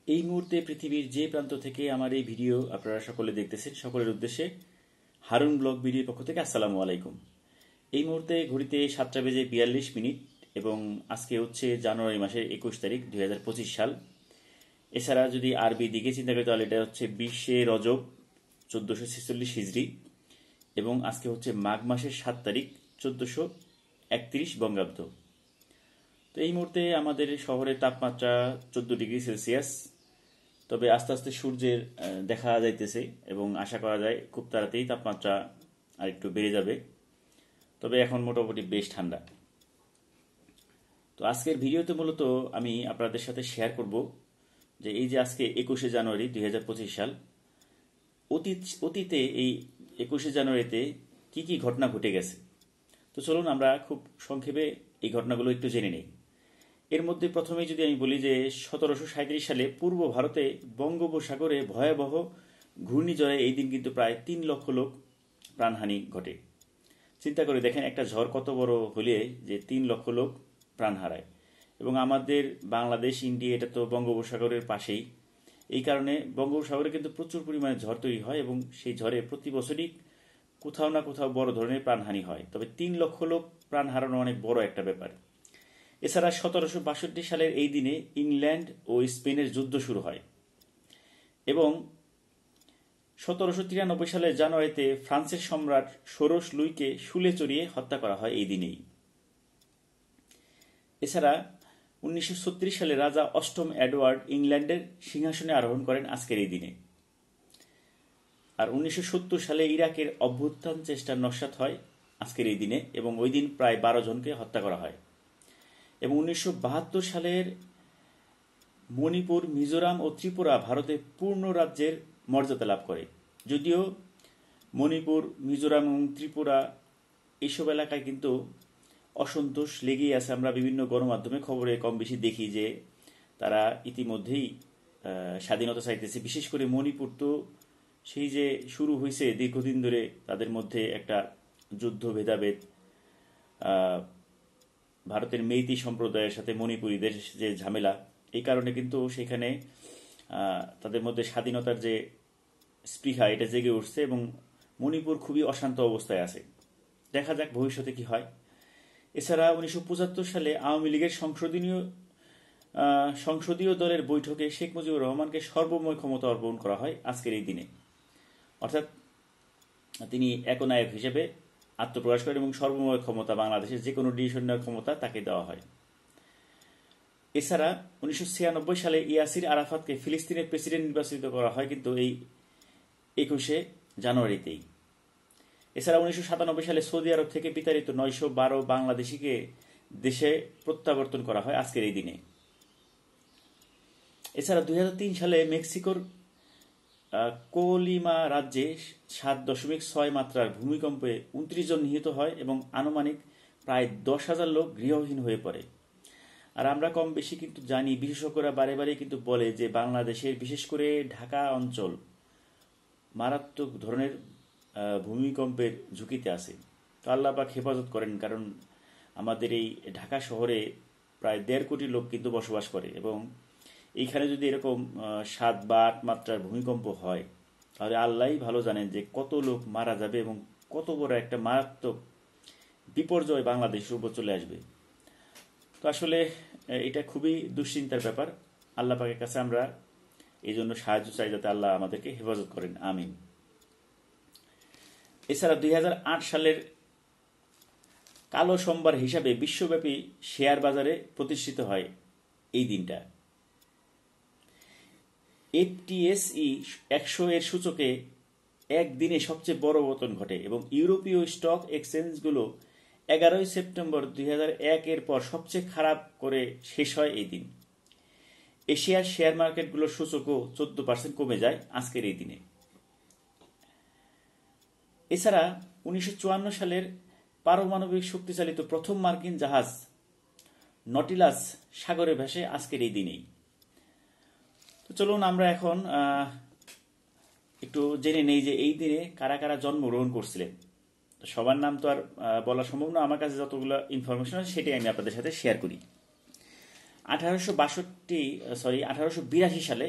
এই মুহূর্তে পৃথিবীর যে প্রান্ত থেকে আমার এই ভিডিও আপনারা সকলে দেখতেছেন, সকলের উদ্দেশ্যে হারুন ব্লগ ভিডিওর পক্ষ থেকে আসসালামু আলাইকুম। এই মুহূর্তে ঘড়িতে 7:42 এবং আজকে হচ্ছে জানুয়ারি মাসের 21 তারিখ 2025 সাল। এছাড়া যদি আরবি দিকে চিন্তা করি তাহলে এটা হচ্ছে 20 রজব 1446 হিজরি এবং আজকে হচ্ছে মাঘ মাসের 7 তারিখ 1431 বঙ্গাব্দ। তো এই মুহূর্তে আমাদের শহরের তাপমাত্রা 14 ডিগ্রি সেলসিয়াস। তবে আস্তে আস্তে সূর্যের দেখা যাইতেছে এবং আশা করা যায় খুব তাড়াতাড়ি তাপমাত্রা আর একটু বেড়ে যাবে। তবে এখন মোটামুটি বেশ ঠান্ডা। তো আজকের ভিডিওতে মূলত আমি আপনাদের সাথে শেয়ার করব যে এই যে আজকে 21 জানুয়ারি 2025 সাল, অতীতে এই 21 জানুয়ারিতে কি কি ঘটনা ঘটে গেছে। তো চলুন আমরা খুব সংক্ষেপে এই ঘটনাগুলো একটু জেনে নেই। এর মধ্যে প্রথমেই যদি আমি বলি যে 1737 সালে পূর্ব ভারতে বঙ্গোপসাগরে ভয়াবহ ঘূর্ণিঝড়ে এই দিন কিন্তু প্রায় 3 লক্ষ লোক প্রাণহানি ঘটে। চিন্তা করে দেখেন একটা ঝড় কত বড় হলে যে 3 লক্ষ লোক প্রাণ হারায়। এবং আমাদের বাংলাদেশ, ইন্ডিয়া এটা তো বঙ্গোপসাগরের পাশেই। এই কারণে বঙ্গোপসাগরে কিন্তু প্রচুর পরিমাণে ঝড় তৈরি হয় এবং সেই ঝড়ে প্রতি বছরই কোথাও না কোথাও বড় ধরনের প্রাণহানি হয়। তবে 3 লক্ষ লোক প্রাণ হারানো অনেক বড় একটা ব্যাপার। এছাড়া 1762 সালের এই দিনে ইংল্যান্ড ও স্পেনের যুদ্ধ শুরু হয় এবং 1793 সালের জানুয়ারিতে ফ্রান্সের সম্রাট ষোড়শ লুইকে শুলে চড়িয়ে হত্যা করা হয় এই দিনেই। এছাড়া 1936 সালে রাজা অষ্টম এডওয়ার্ড ইংল্যান্ডের সিংহাসনে আরোহণ করেন আজকের এই দিনে। আর 1970 সালে ইরাকের অভ্যুত্থান চেষ্টা নস্যাৎ হয় আজকের এই দিনে এবং ওই দিন প্রায় 12 জনকে হত্যা করা হয়। এবং 1972 সালের মণিপুর, মিজোরাম ও ত্রিপুরা ভারতে পূর্ণ রাজ্যের মর্যাদা লাভ করে। যদিও মণিপুর, মিজোরাম এবং ত্রিপুরা এইসব এলাকায় কিন্তু অসন্তোষ লেগেই আছে। আমরা বিভিন্ন গণমাধ্যমে খবরে কম বেশি দেখি যে তারা ইতিমধ্যেই স্বাধীনতা চাইতেছে। বিশেষ করে মণিপুর তো সেই যে শুরু হয়েছে দীর্ঘদিন ধরে তাদের মধ্যে একটা যুদ্ধ, ভেদাভেদ, ভারতের মেইতি সম্প্রদায়ের সাথে মণিপুরীদের যে ঝামেলা, এই কারণে কিন্তু সেখানে তাদের মধ্যে স্বাধীনতার যে স্পৃহা এটা জেগে উঠছে এবং মণিপুর খুবই অশান্ত অবস্থায় আছে। দেখা যাক ভবিষ্যতে কি হয়। এছাড়া 1975 সালে আওয়ামী লীগের সংসদীয় দলের বৈঠকে শেখ মুজিবুর রহমানকে সর্বময় ক্ষমতা অর্পণ করা হয় আজকের এই দিনে। অর্থাৎ তিনি একনায়ক হিসেবে আত্মপ্রকাশ করেন এবং সর্বময় ক্ষমতা, বাংলাদেশের যে কোনো ডিসিশন নেওয়ার ক্ষমতা তাকে দেওয়া হয়। এছাড়া 1996 সালে ইয়াসির আরাফাতকে ফিলিস্তিনের প্রেসিডেন্ট নির্বাচিত করা হয় কিন্তু এই 21 জানুয়ারিতেই। এছাড়া 1997 সালে সৌদি আরব থেকে বিতাড়িত 912 বাংলাদেশিকে দেশে প্রত্যাবর্তন করা হয় আজকের এই দিনে। এছাড়া 2003 সালে মেক্সিকোর কোলিমা রাজ্যে 7.6 মাত্রার ভূমিকম্পে 29 জন নিহত হয় এবং আনুমানিক প্রায় 10,000 লোক গৃহহীন হয়ে পড়ে। আর আমরা কম বেশি কিন্তু জানি, বিশেষজ্ঞরা বারে বারে কিন্তু বলে যে বাংলাদেশের বিশেষ করে ঢাকা অঞ্চল মারাত্মক ধরনের ভূমিকম্পের ঝুঁকিতে আছে। তো আল্লাহ পাক হেফাজত করেন, কারণ আমাদের এই ঢাকা শহরে প্রায় 1.5 কোটি লোক কিন্তু বসবাস করে এবং এইখানে যদি এরকম 7 বা 8 মাত্রার ভূমিকম্প হয় তাহলে আল্লাহই ভালো জানেন যে কত লোক মারা যাবে এবং কত বড় একটা মারাত্মক বিপর্যয় বাংলাদেশের উপর চলে আসবে। তো আসলে এটা খুবই দুশ্চিন্তার ব্যাপার। আল্লাহ পাকের কাছে আমরা এই জন্য সাহায্য চাই যাতে আল্লাহ আমাদেরকে হেফাজত করেন, আমিন। এছাড়া 2008 সালের কালো সোমবার হিসাবে বিশ্বব্যাপী শেয়ার বাজারে প্রতিষ্ঠিত হয় এই দিনটা। FTSE 100 এর সূচকে একদিনে সবচেয়ে বড় পতন ঘটে এবং ইউরোপীয় স্টক এক্সচেঞ্জগুলো 11 সেপ্টেম্বর 2001 এর পর সবচেয়ে খারাপ করে শেষ হয় এই দিন। এশিয়ার শেয়ার মার্কেটগুলোর সূচকও 14% কমে যায় আজকের এই দিনে। এছাড়া 1954 সালের পারমাণবিক শক্তিচালিত প্রথম মার্কিন জাহাজ নটিলাস সাগরে ভাসে আজকের এই দিনেই। তো চলুন আমরা এখন একটু জেনে নেই যে এই দিনে কারা কারা জন্মগ্রহণ করছিলেন। সবার নাম তো আর বলা সম্ভব না, আমার কাছে যতগুলো ইনফরমেশন আছে সেটাই আমি আপনাদের সাথে শেয়ার করি। 1882 সালে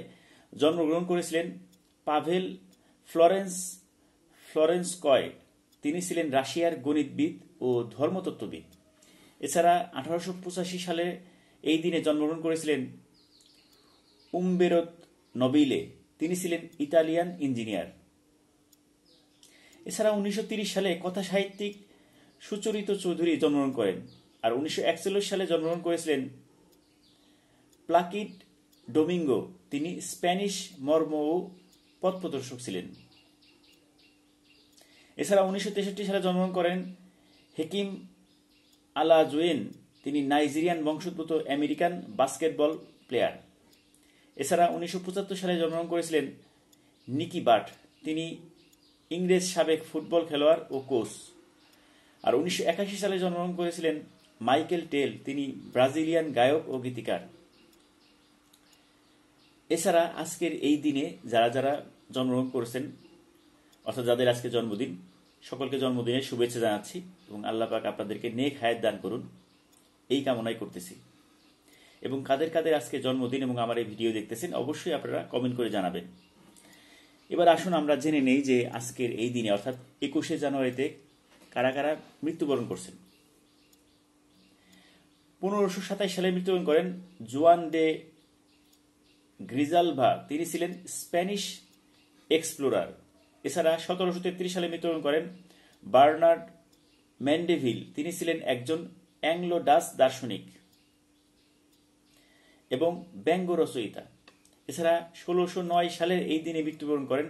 জন্মগ্রহণ করেছিলেন পাভেল ফ্লরেন্সকয়। তিনি ছিলেন রাশিয়ার গণিতবিদ ও ধর্মতত্ত্ববিদ। এছাড়া 1885 সালে এই দিনে জন্মগ্রহণ করেছিলেন উমবেরতো নবিলে। তিনি ছিলেন ইতালিয়ান ইঞ্জিনিয়ার। এছাড়া 1930 সালে কথা সাহিত্যিক সুচরিতা চৌধুরী জন্মগ্রহণ করেন। আর 1941 সালে জন্মগ্রহণ করেছিলেন প্লাকিড ডোমিঙ্গো। তিনি স্প্যানিশ মর্ম ও পথপ্রদর্শক ছিলেন। এছাড়া 1963 সালে জন্মগ্রহণ করেন হেকিম আলাজুয়েন। তিনি নাইজেরিয়ান বংশোদ্ভূত আমেরিকান বাস্কেটবল প্লেয়ার। এছাড়া 1975 সালে জন্মগ্রহণ করেছিলেন নিকি বাট। তিনি ইংরেজ সাবেক ফুটবল খেলোয়াড় ও কোচ। আর 1981 সালে জন্মগ্রহণ করেছিলেন মাইকেল টেল। তিনি ব্রাজিলিয়ান গায়ক ও গীতিকার। এছাড়া আজকের এই দিনে যারা যারা জন্মগ্রহণ করেছেন, অর্থাৎ যাদের আজকে জন্মদিন, সকলকে জন্মদিনের শুভেচ্ছা জানাচ্ছি এবং আল্লাহ পাক আপনাদেরকে নেক হায়াত দান করুন, এই কামনাই করতেছি। এবং কাদের কাদের আজকে জন্মদিন এবং আমার এই ভিডিও দেখতেছেন অবশ্যই আপনারা কমেন্ট করে জানাবেন। এবার আসুন আমরা জেনে নেই যে আজকের এই দিনে অর্থাৎ 21শে জানুয়ারিতে কারা কারা মৃত্যুবরণ করছেন। 1527 সালে মৃত্যুবরণ করেন জুয়ান দে গ্রিজালভা। তিনি ছিলেন স্প্যানিশ এক্সপ্লোরার। এছাড়া 1733 সালে মৃত্যুবরণ করেন বার্নার্ড ম্যান্ডেভিল। তিনি ছিলেন একজন অ্যাংলো ডাচ দার্শনিক এবং ব্যঙ্গ রচয়িতা। এছাড়া 1609 সালের এই দিনে মৃত্যুবরণ করেন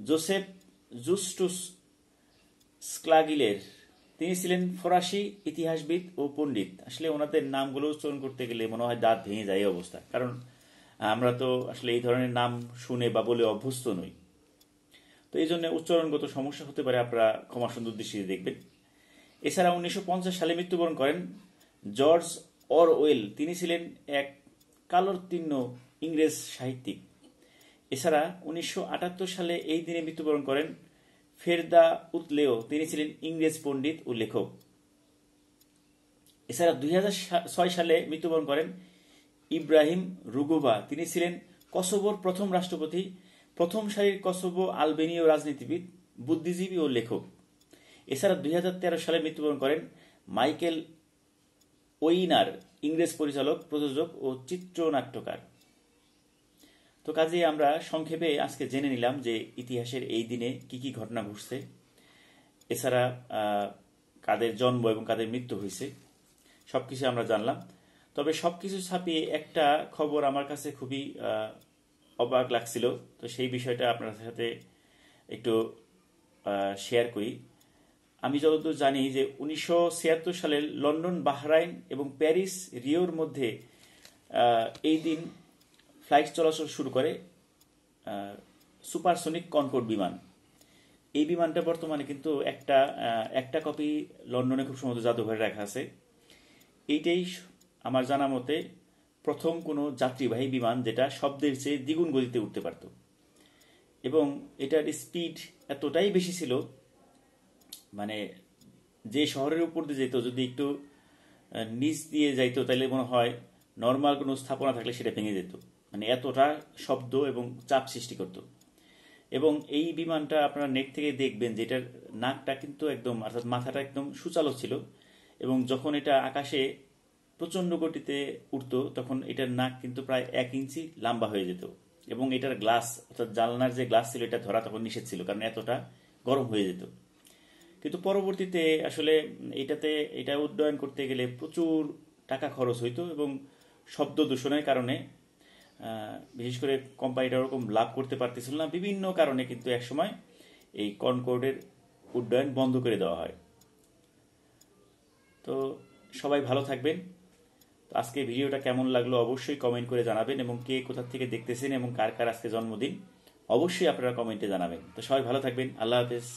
জোসেফ জুস্টুস স্ক্লাগিলের। তিনি ছিলেন ফরাসি ইতিহাসবিদ ও পণ্ডিত। আসলে ওনাদের নামগুলো উচ্চারণ করতে গেলে মনে হয় দাঁত ভেঙে যায় এই অবস্থা, কারণ আমরা তো আসলে এই ধরনের নাম শুনে বা বলে অভ্যস্ত নই। তো এই জন্য উচ্চারণগত সমস্যা হতে পারে, আপনারা ক্ষমা সুন্দর দৃষ্টিতে দেখবেন। এছাড়া 1950 সালে মৃত্যুবরণ করেন জর্জ অরওয়েল। তিনি ছিলেন এক কালোত্তীর্ণ ইংরেজ সাহিত্যিক। এছাড়া 1978 সালে এই দিনে মৃত্যুবরণ করেন ফেরদা উতলেও। তিনি ছিলেন ইংরেজ পণ্ডিত ও লেখক। এছাড়া 2006 সালে মৃত্যুবরণ করেন ইব্রাহিম রুগোভা। তিনি ছিলেন কসোভোর প্রথম রাষ্ট্রপতি, প্রথম সারির কসোভো আলবেনীয় রাজনীতিবিদ, বুদ্ধিজীবী ও লেখক। এছাড়া 2013 সালে মৃত্যুবরণ করেন মাইকেল ওইনার, ইংরেজ পরিচালক, প্রযোজক ও চিত্রনাট্যকার। তো কাজে আমরা সংক্ষেপে আজকে জেনে নিলাম যে ইতিহাসের এই দিনে কি কি ঘটনা ঘটছে, এছাড়া কাদের জন্ম এবং কাদের মৃত্যু হয়েছে সবকিছু আমরা জানলাম। তবে সবকিছু ছাপিয়ে একটা খবর আমার কাছে খুবই অবাক লাগছিল, তো সেই বিষয়টা আপনার সাথে একটু শেয়ার করি। আমি যতদূর জানি যে 1976 সালে লন্ডন, বাহরাইন এবং প্যারিস, রিওর মধ্যে এই দিন ফ্লাইট চলাচল শুরু করে সুপারসনিক কনকর্ড বিমান। এই বিমানটা বর্তমানে কিন্তু একটা কপি লন্ডনে খুব সম্ভবত জাদুঘরে রাখা আছে। এইটাই আমার জানা মতে প্রথম কোনো যাত্রীবাহী বিমান যেটা শব্দের চেয়ে দ্বিগুণ গতিতে উঠতে পারত, এবং এটার স্পিড এতটাই বেশি ছিল, মানে যে শহরের উপর দিয়ে যেত যদি একটু নিচ দিয়ে যাইতো তাহলে মনে হয় নর্মাল কোনো স্থাপনা থাকলে সেটা ভেঙে যেত, মানে এতটা শব্দ এবং চাপ সৃষ্টি করত। এবং এই বিমানটা আপনারা নেট থেকে দেখবেন যে এটার নাকটা কিন্তু একদম, অর্থাৎ মাথাটা একদম সুচালো ছিল, এবং যখন এটা আকাশে প্রচণ্ড গতিতে উঠত তখন এটার নাক কিন্তু প্রায় 1 ইঞ্চি লম্বা হয়ে যেত, এবং এটার গ্লাস অর্থাৎ জানলার যে গ্লাস ছিল এটা ধরা তখন নিষেধ ছিল, কারণ এতটা গরম হয়ে যেত। কিন্তু পরবর্তীতে আসলে এটা উড্ডয়ন করতে গেলে প্রচুর টাকা খরচ হইতো, এবং শব্দ দূষণের কারণে বিশেষ করে কোম্পানিটা ওরকম লাভ করতে পারতেছিল না। বিভিন্ন কারণে কিন্তু একসময় এই কনকর্ডের উড্ডয়ন বন্ধ করে দেওয়া হয়। তো সবাই ভালো থাকবেন। তো আজকে ভিডিওটা কেমন লাগলো অবশ্যই কমেন্ট করে জানাবেন, এবং কে কোথা থেকে দেখতেছেন এবং কার কার আজকে জন্মদিন অবশ্যই আপনারা কমেন্টে জানাবেন। তো সবাই ভালো থাকবেন। আল্লাহ হাফেজ।